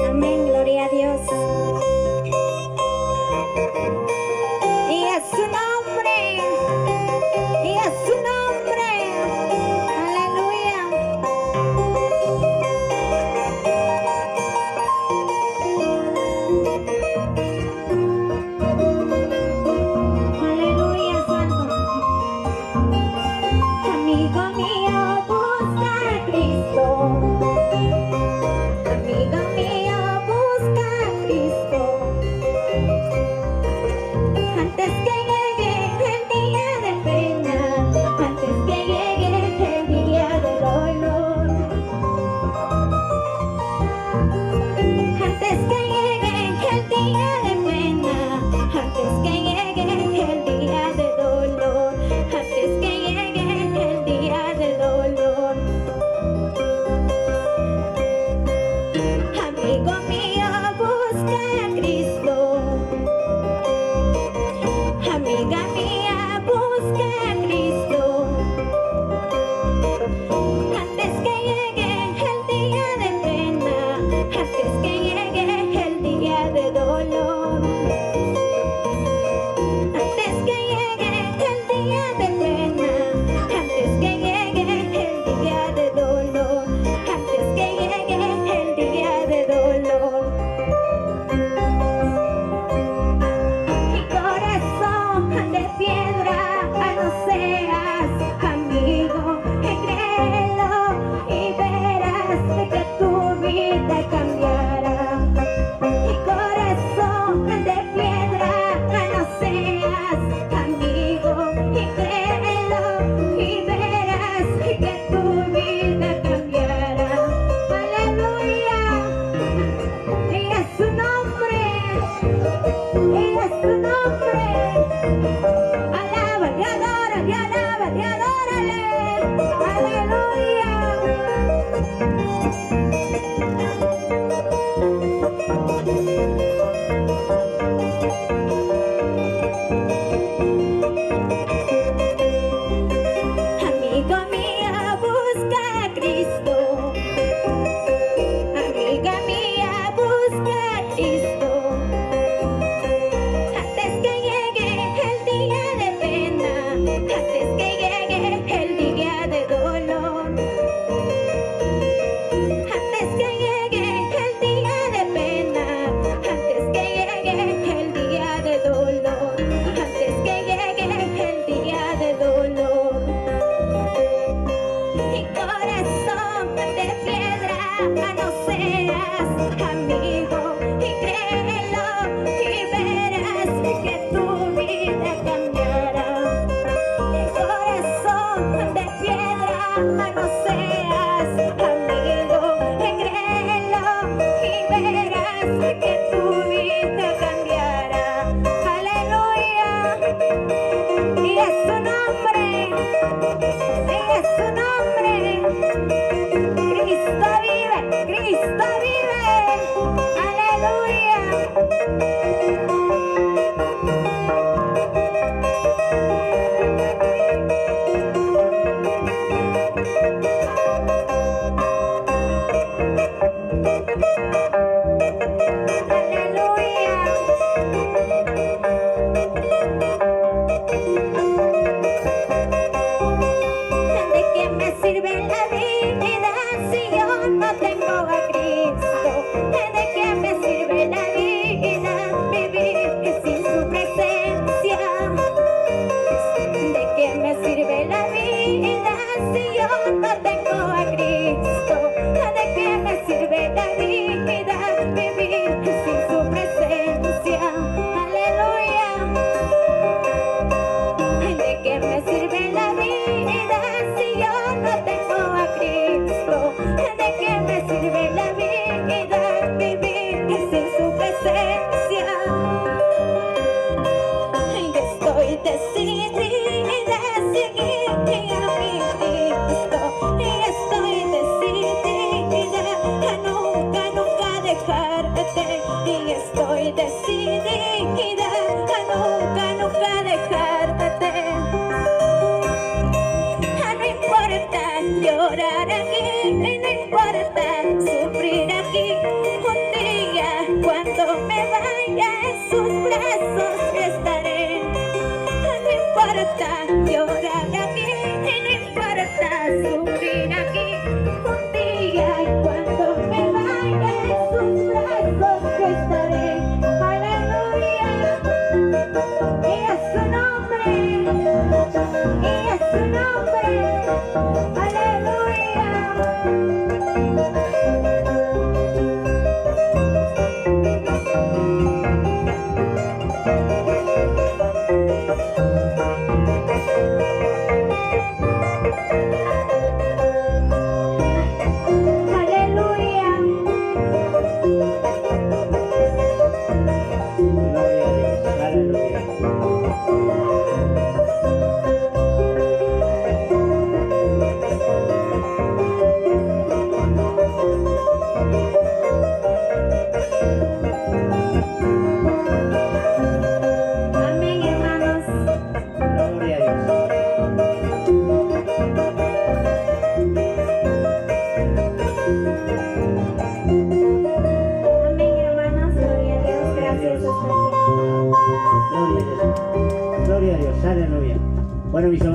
Amén, gloria a Dios. Y a su nombre, y a su nombre. Aleluya. Aleluya, santo. Amigo mío, busca a Cristo. Amigo importa sufrir aquí un día. Cuando me vaya en sus brazos estaré. No importa llorar aquí, no importa sufrir aquí un día. Cuando me vaya en sus brazos estaré. Aleluya. Y a su nombre, y a su nombre. Aleluya. Aleluya. Gloria a Dios, aleluya. Amén, hermanos. Gloria a Dios. Amén, hermanos. Gloria a Dios. Gracias. Gloria a Dios. Gloria a Dios, aleluya. Bueno, mis amados.